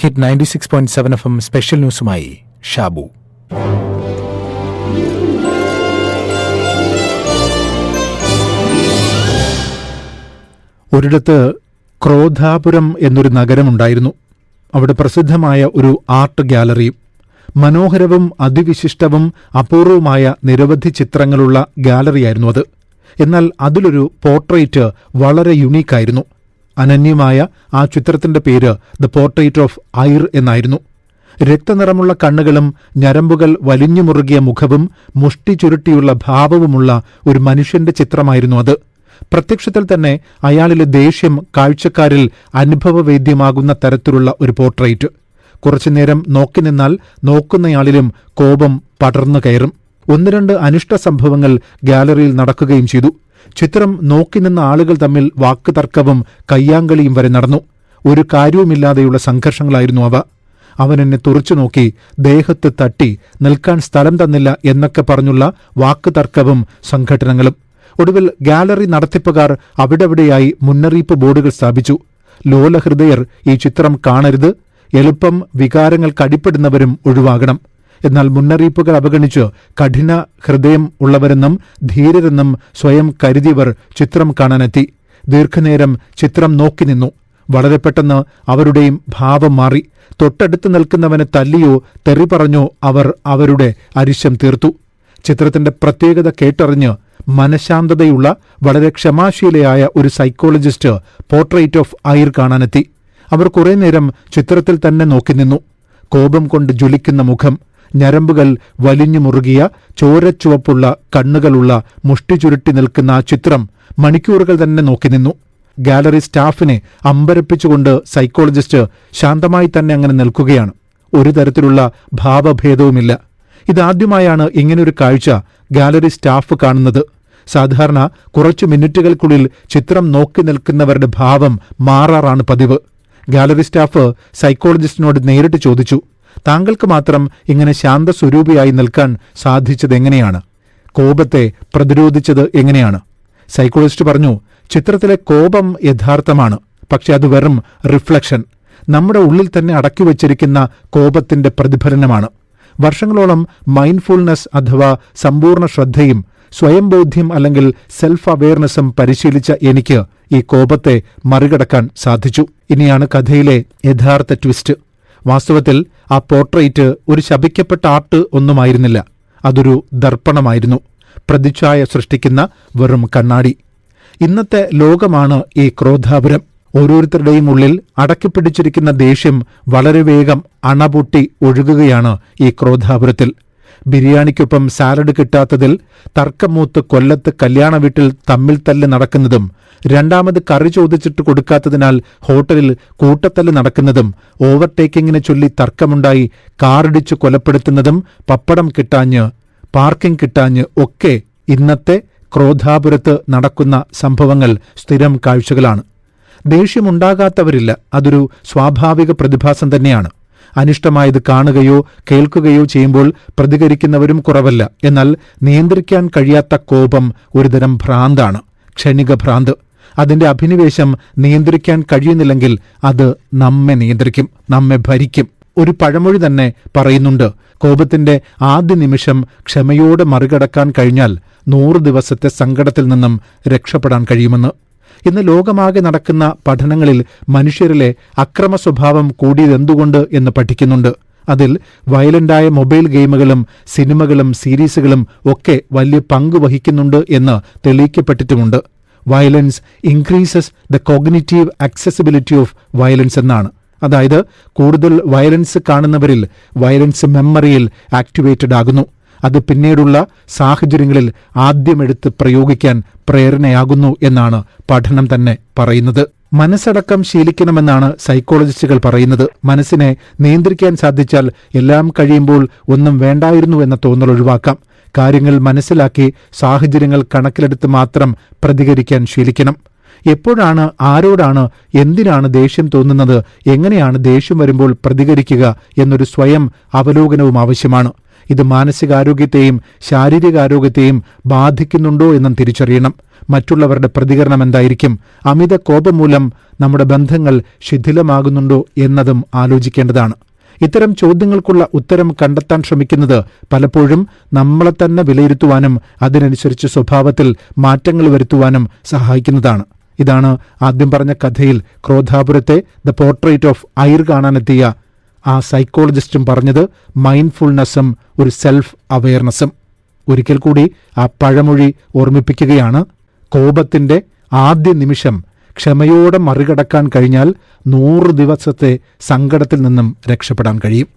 Hit 96.7 FM special ന്യൂസുമായി ഷാബു. ഒരിടത്ത് ക്രോധാപുരം എന്നൊരു നഗരമുണ്ടായിരുന്നു. അവിടെ പ്രസിദ്ധമായ ഒരു ആർട്ട് ഗാലറിയും മനോഹരവും അതിവിശിഷ്ടവും അപൂർവമായ നിരവധി ചിത്രങ്ങളുള്ള ഗാലറിയായിരുന്നു അത്. എന്നാൽ അതിലൊരു പോർട്രേറ്റ് വളരെ യുണീക്കായിരുന്നു. അനന്യമായ ആ ചിത്രത്തിന്റെ പേര് ദ പോർട്രേറ്റ് ഓഫ് ഐർ എന്നായിരുന്നു. രക്തനിറമുള്ള കണ്ണുകളും ഞരമ്പുകൾ വലിഞ്ഞു മുറുകിയ മുഖവും മുഷ്ടി ചുരുട്ടിയുള്ള ഭാവവുമുള്ള ഒരു മനുഷ്യന്റെ ചിത്രമായിരുന്നു അത്. പ്രത്യക്ഷത്തിൽ തന്നെ അയാളിലെ ദേഷ്യം കാഴ്ചക്കാരിൽ അനുഭവവേദ്യമാകുന്ന തരത്തിലുള്ള ഒരു പോർട്രേറ്റ്. കുറച്ചുനേരം നോക്കി നിന്നാൽ നോക്കുന്നയാളിലും കോപം പടർന്നു കയറും. ഒന്ന് രണ്ട് അനിഷ്ട സംഭവങ്ങൾ ഗാലറിയിൽ നടക്കുകയും ചെയ്തു. ചിത്രം നോക്കി നിന്ന ആളുകൾ തമ്മിൽ വാക്കുതർക്കവും കയ്യാങ്കളിയും വരെ നടന്നു. ഒരു കാര്യവുമില്ലാതെയുള്ള സംഘർഷങ്ങളായിരുന്നു അവ. അവൻ എന്നെ തുറച്ചു നോക്കി, ദേഹത്ത് തട്ടി, നിൽക്കാൻ സ്ഥലം തന്നില്ല എന്നൊക്കെ പറഞ്ഞുള്ള വാക്കുതർക്കവും സംഘടനകളും. ഒടുവിൽ ഗാലറി നടത്തിപ്പുകാർ അവിടെവിടെയായി മുന്നറിയിപ്പ് ബോർഡുകൾ സ്ഥാപിച്ചു. ലോലഹൃദയർ ഈ ചിത്രം കാണരുത്, എളുപ്പം വികാരങ്ങൾ കടിപ്പെടുന്നവരും ഒഴിവാകണം. എന്നാൽ മുന്നറിയിപ്പുകൾ അവഗണിച്ച് കഠിന ഹൃദയം ഉള്ളവരെന്നും ധീരരെന്നും സ്വയം കരുതിയവർ ചിത്രം കാണാനെത്തി. ദീർഘനേരം ചിത്രം നോക്കി നിന്നു. വളരെ പെട്ടെന്ന് അവരുടെയും ഭാവം മാറി. തൊട്ടടുത്ത് നിൽക്കുന്നവനെ തല്ലിയോ തെറി പറഞ്ഞോ അവർ അവരുടെ അരിശം തീർത്തു. ചിത്രത്തിന്റെ പ്രത്യേകത കേട്ടറിഞ്ഞ് മനഃശാന്തതയുള്ള വളരെ ക്ഷമാശീലയായ ഒരു സൈക്കോളജിസ്റ്റ് പോർട്രേറ്റ് ഓഫ് ഐർ കാണാനെത്തി. അവർ കുറെ നേരം ചിത്രത്തിൽ തന്നെ നോക്കി നിന്നു. കോപം കൊണ്ട് ജ്വലിക്കുന്ന മുഖം, ഞരമ്പുകൾ വലിഞ്ഞു മുറുകിയ ചോരച്ചുവപ്പുള്ള കണ്ണുകളുള്ള മുഷ്ടി ചുരുട്ടി നിൽക്കുന്ന ആ ചിത്രം മണിക്കൂറുകൾ തന്നെ നോക്കി നിന്നു. ഗാലറി സ്റ്റാഫിനെ അമ്പരപ്പിച്ചുകൊണ്ട് സൈക്കോളജിസ്റ്റ് ശാന്തമായി തന്നെ അങ്ങനെ നിൽക്കുകയാണ്. ഒരു തരത്തിലുള്ള ഭാവഭേദവുമില്ല. ഇതാദ്യമായാണ് ഇങ്ങനൊരു കാഴ്ച ഗാലറി സ്റ്റാഫ് കാണുന്നത്. സാധാരണ കുറച്ചു മിനിറ്റുകൾക്കുള്ളിൽ ചിത്രം നോക്കി നിൽക്കുന്നവരുടെ ഭാവം മാറാറാണ് പതിവ്. ഗാലറി സ്റ്റാഫ് സൈക്കോളജിസ്റ്റിനോട് നേരിട്ട് ചോദിച്ചു, താങ്കൾക്ക് മാത്രം ഇങ്ങനെ ശാന്തസ്വരൂപിയായി നിൽക്കാൻ സാധിച്ചതെങ്ങനെയാണ്? കോപത്തെ പ്രതിരോധിച്ചത് എങ്ങനെയാണ്? സൈക്കോളജിസ്റ്റ് പറഞ്ഞു, ചിത്രത്തിലെ കോപം യഥാർത്ഥമാണ്, പക്ഷെ അത് വെറും റിഫ്ലക്ഷൻ, നമ്മുടെ ഉള്ളിൽ തന്നെ അടക്കിവച്ചിരിക്കുന്ന കോപത്തിന്റെ പ്രതിഫലനമാണ്. വർഷങ്ങളോളം മൈൻഡ്ഫുൾനെസ് അഥവാ സമ്പൂർണ്ണ ശ്രദ്ധയും സ്വയംബോധ്യം അല്ലെങ്കിൽ സെൽഫ് അവെയർനെസ്സും പരിശീലിച്ച എനിക്ക് ഈ കോപത്തെ മറികടക്കാൻ സാധിച്ചു. ഇനിയാണ് കഥയിലെ യഥാർത്ഥ ട്വിസ്റ്റ്. വാസ്തവത്തിൽ ആ പോർട്രേറ്റ് ഒരു ശപിക്കപ്പെട്ട ആർട്ട് ഒന്നുമായിരുന്നില്ല. അതൊരു ദർപ്പണമായിരുന്നു, പ്രതിച്ഛായ സൃഷ്ടിക്കുന്ന വെറും കണ്ണാടി. ഇന്നത്തെ ലോകമാണ് ഈ ക്രോധാപുരം. ഓരോരുത്തരുടെയും ഉള്ളിൽ അടക്കിപ്പിടിച്ചിരിക്കുന്ന ദേഷ്യം വളരെ വേഗം അണപൊട്ടി ഒഴുകുകയാണ് ഈ ക്രോധാപുരത്തിൽ. ബിരിയാണിക്കൊപ്പം സാലഡ് കിട്ടാത്തതിൽ, തർക്കം മൂത്ത് കൊല്ലത്ത് കല്യാണ വീട്ടിൽ തമ്മിൽ തല്ല് നടക്കുന്നതും, രണ്ടാമത് കറി ചോദിച്ചിട്ട് കൊടുക്കാത്തതിനാൽ ഹോട്ടലിൽ കൂട്ടത്തല്ല് നടക്കുന്നതും, ഓവർടേക്കിങ്ങിനെ ചൊല്ലി തർക്കമുണ്ടായി കാറിടിച്ചു കൊലപ്പെടുത്തുന്നതും, പപ്പടം കിട്ടാഞ്ഞ്, പാർക്കിംഗ് കിട്ടാഞ്ഞ് ഒക്കെ ഇന്നത്തെ ക്രോധാപുരത്ത് നടക്കുന്ന സംഭവങ്ങൾ സ്ഥിരം കാഴ്ചകളാണ്. ദേഷ്യമുണ്ടാകാത്തവരില്ല. അതൊരു സ്വാഭാവിക പ്രതിഭാസം തന്നെയാണ്. അനിഷ്ടമായത് കാണുകയോ കേൾക്കുകയോ ചെയ്യുമ്പോൾ പ്രതികരിക്കുന്നവരും കുറവല്ല. എന്നാൽ നിയന്ത്രിക്കാൻ കഴിയാത്ത കോപം ഒരുതരം ഭ്രാന്താണ്, ക്ഷണിക ഭ്രാന്ത്. അതിന്റെ അഭിനിവേശം നിയന്ത്രിക്കാൻ കഴിയുന്നില്ലെങ്കിൽ അത് നമ്മെ നിയന്ത്രിക്കും, നമ്മെ ഭരിക്കും. ഒരു പഴമൊഴി തന്നെ പറയുന്നുണ്ട്, കോപത്തിന്റെ ആദ്യ നിമിഷം ക്ഷമയോടെ മറികടക്കാൻ കഴിഞ്ഞാൽ 100 ദിവസത്തെ സങ്കടത്തിൽ നിന്നും രക്ഷപ്പെടാൻ കഴിയുമെന്ന്. ഇന്ന് ലോകമാകെ നടക്കുന്ന പഠനങ്ങളിൽ മനുഷ്യരിലെ അക്രമ സ്വഭാവം കൂടിയതെന്തുകൊണ്ട് എന്ന് പഠിക്കുന്നുണ്ട്. അതിൽ വയലന്റായ മൊബൈൽ ഗെയിമുകളും സിനിമകളും സീരീസുകളും ഒക്കെ വലിയ പങ്ക് വഹിക്കുന്നുണ്ട് എന്ന് തെളിയിക്കപ്പെട്ടിട്ടുമുണ്ട്. Violence increases the cognitive accessibility of violence എന്നാണ്. അതായത് കൂടുതൽ വയലൻസ് കാണുന്നവരിൽ വയലൻസ് മെമ്മറിയിൽ ആക്ടിവേറ്റഡ് ആകുന്നു. അത് പിന്നീടുള്ള സാഹചര്യങ്ങളിൽ ആദ്യമെടുത്ത് പ്രയോഗിക്കാൻ പ്രേരണയാകുന്നു എന്നാണ് പഠനം തന്നെ പറയുന്നത്. മനസ്സടക്കം ശീലിക്കണമെന്നാണ് സൈക്കോളജിസ്റ്റുകൾ പറയുന്നത്. മനസ്സിനെ നിയന്ത്രിക്കാൻ സാധിച്ചാൽ എല്ലാം കഴിയുമ്പോൾ ഒന്നും വേണ്ടായിരുന്നു എന്ന തോന്നൽ ഒഴിവാക്കാം. കാര്യങ്ങൾ മനസ്സിലാക്കി സാഹചര്യങ്ങൾ കണക്കിലെടുത്ത് മാത്രം പ്രതികരിക്കാൻ ശീലിക്കണം. എപ്പോഴാണ്, ആരോടാണ്, എന്തിനാണ് ദേഷ്യം തോന്നുന്നത്, എങ്ങനെയാണ് ദേഷ്യം വരുമ്പോൾ പ്രതികരിക്കുക എന്നൊരു സ്വയം അവലോകനവും ആവശ്യമാണ്. ഇത് മാനസികാരോഗ്യത്തെയും ശാരീരികാരോഗ്യത്തെയും ബാധിക്കുന്നുണ്ടോ എന്നും തിരിച്ചറിയണം. മറ്റുള്ളവരുടെ പ്രതികരണം എന്തായിരിക്കും? അമിത കോപം മൂലം നമ്മുടെ ബന്ധങ്ങൾ ശിഥിലമാകുന്നുണ്ടോ എന്നതും ആലോചിക്കേണ്ടതാണ്. ഇത്തരം ചോദ്യങ്ങൾക്കുള്ള ഉത്തരം കണ്ടെത്താൻ ശ്രമിക്കുന്നത് പലപ്പോഴും നമ്മളെ തന്നെ വിലയിരുത്തുവാനും അതിനനുസരിച്ച് സ്വഭാവത്തിൽ മാറ്റങ്ങൾ വരുത്തുവാനും സഹായിക്കുന്നതാണ്. ഇതാണ് ആദ്യം പറഞ്ഞ കഥയിൽ ക്രോധാപുരത്തെ ദ പോർട്രേറ്റ് ഓഫ് ഐർ കാണാനെത്തിയ ആ സൈക്കോളജിസ്റ്റും പറഞ്ഞത്. മൈൻഡ്ഫുൾനെസ്സും ഒരു സെൽഫ് അവെയർനെസ്സും. ഒരിക്കൽ കൂടി ആ പഴമൊഴി ഓർമ്മിപ്പിക്കുകയാണ്. കോപത്തിന്റെ ആദ്യ നിമിഷം ക്ഷമയോടെ മറികടക്കാൻ കഴിഞ്ഞാൽ 100 ദിവസത്തെ സങ്കടത്തിൽ നിന്നും രക്ഷപ്പെടാൻ കഴിയും.